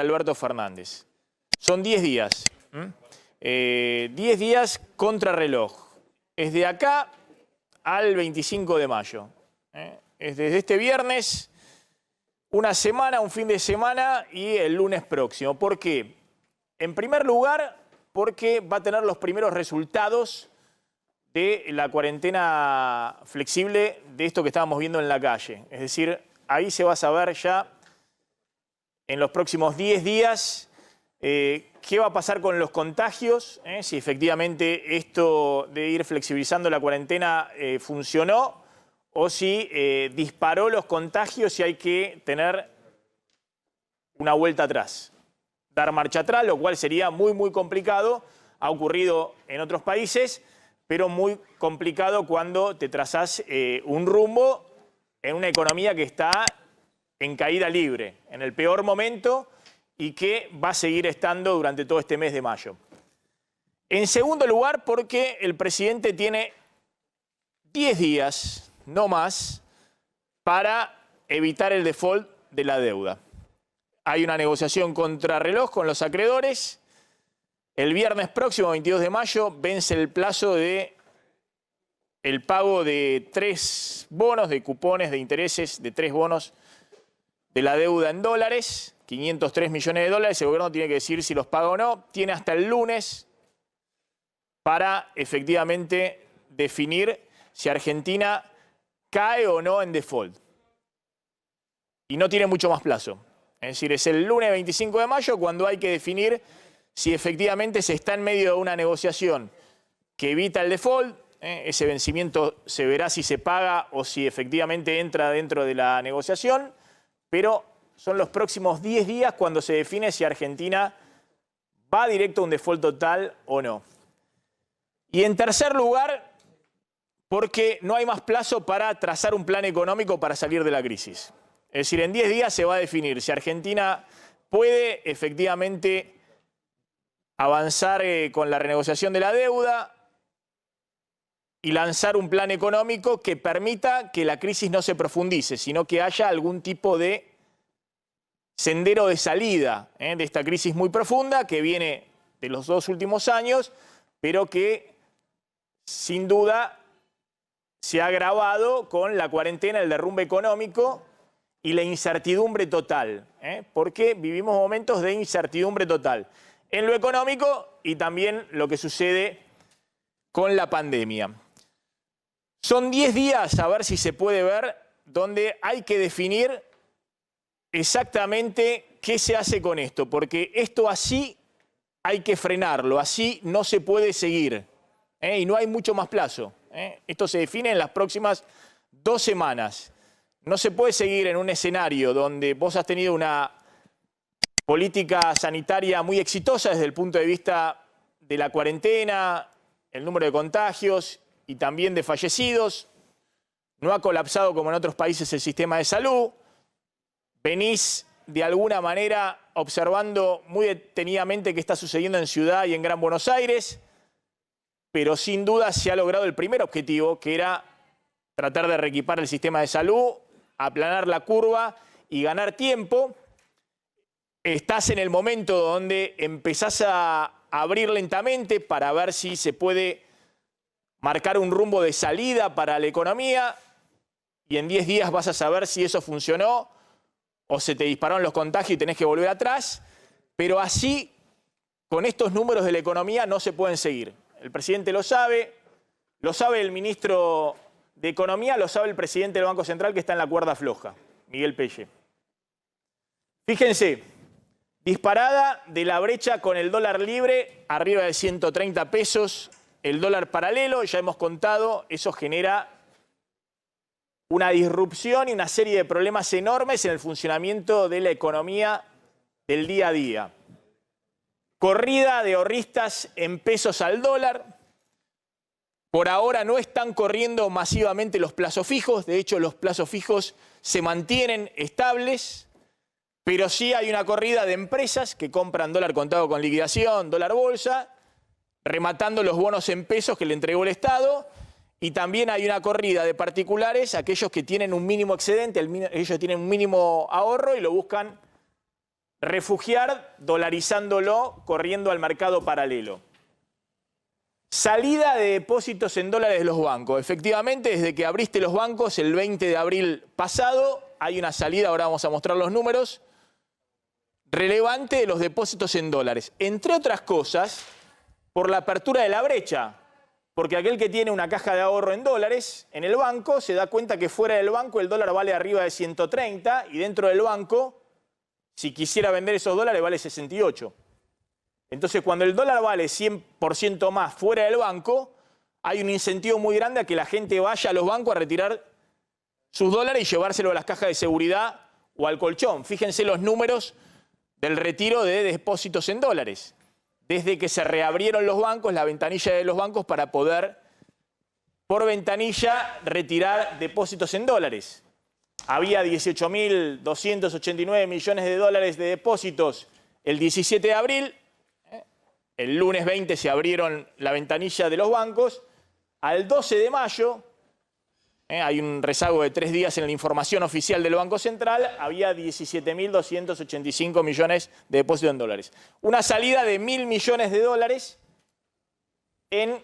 Alberto Fernández. Son 10 días. 10 días contrarreloj. Es de acá al 25 de mayo. Es desde este viernes, una semana, un fin de semana y el lunes próximo. ¿Por qué? En primer lugar, porque va a tener los primeros resultados de la cuarentena flexible de esto que estábamos viendo en la calle. Es decir, ahí se va a saber ya en los próximos 10 días qué va a pasar con los contagios, si efectivamente esto de ir flexibilizando la cuarentena funcionó o si disparó los contagios y hay que tener una vuelta atrás, dar marcha atrás, lo cual sería muy complicado. Ha ocurrido en otros países, pero muy complicado cuando te trazás un rumbo en una economía que está en caída libre, en el peor momento y que va a seguir estando durante todo este mes de mayo. En segundo lugar, porque el presidente tiene 10 días, no más, para evitar el default de la deuda. Hay una negociación contrarreloj con los acreedores. El viernes próximo, 22 de mayo, vence el plazo de el pago de 3 bonos, de cupones, de intereses, de 3 bonos de la deuda en dólares, 503 millones de dólares. El gobierno tiene que decir si los paga o no. Tiene hasta el lunes para efectivamente definir si Argentina cae o no en default. Y no tiene mucho más plazo. Es decir, es el lunes 25 de mayo cuando hay que definir si efectivamente se está en medio de una negociación que evita el default. Ese vencimiento se verá si se paga o si efectivamente entra dentro de la negociación, pero son los próximos 10 días cuando se define si Argentina va directo a un default total o no. Y en tercer lugar, porque no hay más plazo para trazar un plan económico para salir de la crisis. Es decir, en 10 días se va a definir si Argentina puede efectivamente avanzar con la renegociación de la deuda y lanzar un plan económico que permita que la crisis no se profundice, sino que haya algún tipo de sendero de salida de esta crisis muy profunda que viene de los 2 últimos años, pero que sin duda se ha agravado con la cuarentena, el derrumbe económico y la incertidumbre total, porque vivimos momentos de incertidumbre total en lo económico y también lo que sucede con la pandemia. Son 10 días, a ver si se puede ver, donde hay que definir exactamente qué se hace con esto, porque esto así hay que frenarlo, así no se puede seguir, y no hay mucho más plazo. Esto se define en las próximas 2 semanas. No se puede seguir en un escenario donde vos has tenido una política sanitaria muy exitosa desde el punto de vista de la cuarentena, el número de contagios y también de fallecidos. No ha colapsado como en otros países el sistema de salud. Venís de alguna manera observando muy detenidamente qué está sucediendo en Ciudad y en Gran Buenos Aires, pero sin duda se ha logrado el primer objetivo, que era tratar de reequipar el sistema de salud, aplanar la curva y ganar tiempo. Estás en el momento donde empezás a abrir lentamente para ver si se puede marcar un rumbo de salida para la economía y en 10 días vas a saber si eso funcionó o se te dispararon los contagios y tenés que volver atrás, pero así, con estos números de la economía, no se pueden seguir. El presidente lo sabe el ministro de Economía, lo sabe el presidente del Banco Central que está en la cuerda floja, Miguel Pelle. Fíjense, disparada de la brecha con el dólar libre, arriba de 130 pesos, el dólar paralelo, ya hemos contado, eso genera una disrupción y una serie de problemas enormes en el funcionamiento de la economía del día a día. Corrida de ahorristas en pesos al dólar. Por ahora no están corriendo masivamente los plazos fijos, de hecho los plazos fijos se mantienen estables, pero sí hay una corrida de empresas que compran dólar contado con liquidación, dólar bolsa, rematando los bonos en pesos que le entregó el Estado, y también hay una corrida de particulares, aquellos que tienen un mínimo excedente, ellos tienen un mínimo ahorro y lo buscan refugiar dolarizándolo, corriendo al mercado paralelo. Salida de depósitos en dólares de los bancos. Efectivamente, desde que abriste los bancos el 20 de abril pasado, hay una salida, ahora vamos a mostrar los números, relevante de los depósitos en dólares. Entre otras cosas, por la apertura de la brecha. Porque aquel que tiene una caja de ahorro en dólares en el banco se da cuenta que fuera del banco el dólar vale arriba de 130 y dentro del banco, si quisiera vender esos dólares, vale 68. Entonces, cuando el dólar vale 100% más fuera del banco, hay un incentivo muy grande a que la gente vaya a los bancos a retirar sus dólares y llevárselo a las cajas de seguridad o al colchón. Fíjense los números del retiro de depósitos en dólares. Desde que se reabrieron los bancos, la ventanilla de los bancos para poder, por ventanilla, retirar depósitos en dólares. Había 18.289 millones de dólares de depósitos el 17 de abril. El lunes 20 se abrieron la ventanilla de los bancos. Al 12 de mayo, hay un rezago de 3 días en la información oficial del Banco Central, había 17.285 millones de depósitos en dólares. Una salida de 1.000 millones de dólares en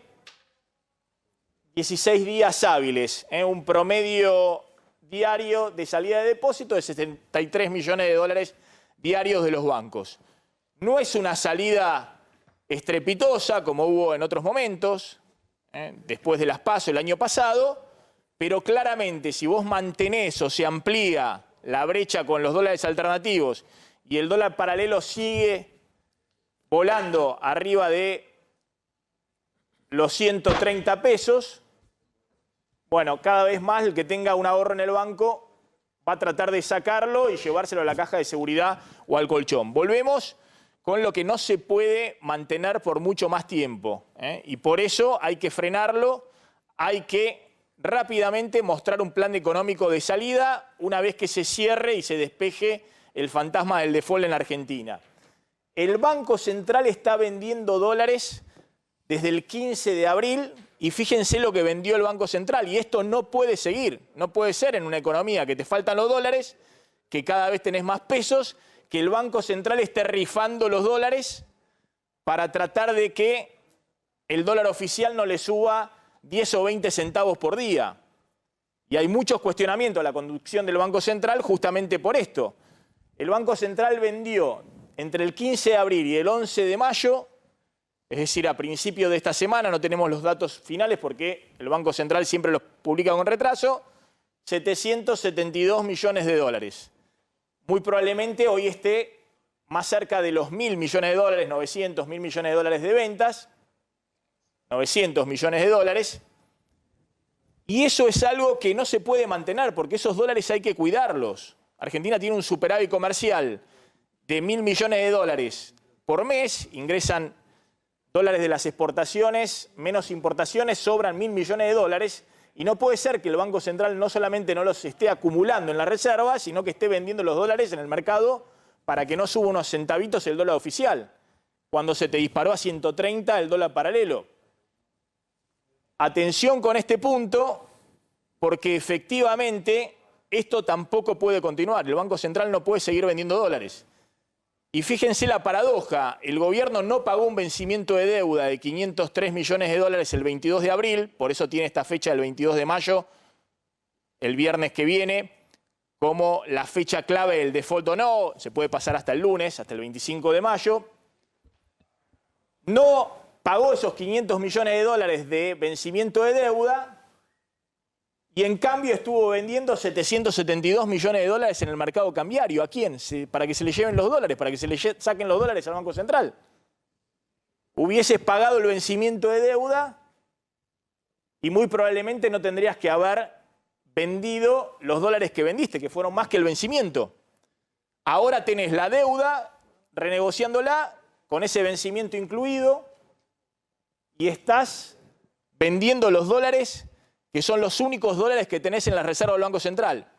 16 días hábiles. Un promedio diario de salida de depósito de 73 millones de dólares diarios de los bancos. No es una salida estrepitosa, como hubo en otros momentos, después de las PASO el año pasado, pero claramente si vos mantenés o se amplía la brecha con los dólares alternativos y el dólar paralelo sigue volando arriba de los 130 pesos, bueno, cada vez más el que tenga un ahorro en el banco va a tratar de sacarlo y llevárselo a la caja de seguridad o al colchón. Volvemos con lo que no se puede mantener por mucho más tiempo, y por eso hay que frenarlo, hay que rápidamente mostrar un plan económico de salida una vez que se cierre y se despeje el fantasma del default en Argentina. El Banco Central está vendiendo dólares desde el 15 de abril y fíjense lo que vendió el Banco Central. Y esto no puede seguir, no puede ser en una economía que te faltan los dólares, que cada vez tenés más pesos, que el Banco Central esté rifando los dólares para tratar de que el dólar oficial no le suba 10 o 20 centavos por día. Y hay muchos cuestionamientos a la conducción del Banco Central justamente por esto. El Banco Central vendió entre el 15 de abril y el 11 de mayo, es decir, a principios de esta semana, no tenemos los datos finales porque el Banco Central siempre los publica con retraso, 772 millones de dólares. Muy probablemente hoy esté más cerca de los 1.000 millones de dólares, 900, 1.000 millones de dólares de ventas, 900 millones de dólares, y eso es algo que no se puede mantener porque esos dólares hay que cuidarlos. Argentina tiene un superávit comercial de 1.000 millones de dólares por mes, ingresan dólares de las exportaciones, menos importaciones, sobran 1.000 millones de dólares, y no puede ser que el Banco Central no solamente no los esté acumulando en la reserva, sino que esté vendiendo los dólares en el mercado para que no suba unos centavitos el dólar oficial, cuando se te disparó a 130 el dólar paralelo. Atención con este punto, porque efectivamente esto tampoco puede continuar. El Banco Central no puede seguir vendiendo dólares. Y fíjense la paradoja, el gobierno no pagó un vencimiento de deuda de 503 millones de dólares el 22 de abril, por eso tiene esta fecha del 22 de mayo, el viernes que viene, como la fecha clave del default o no, se puede pasar hasta el lunes, hasta el 25 de mayo. No pagó esos 500 millones de dólares de vencimiento de deuda y en cambio estuvo vendiendo 772 millones de dólares en el mercado cambiario. ¿A quién? Para que se le lleven los dólares, para que se le saquen los dólares al Banco Central. Hubieses pagado el vencimiento de deuda y muy probablemente no tendrías que haber vendido los dólares que vendiste, que fueron más que el vencimiento. Ahora tenés la deuda, renegociándola, con ese vencimiento incluido, y estás vendiendo los dólares que son los únicos dólares que tenés en la reserva del Banco Central.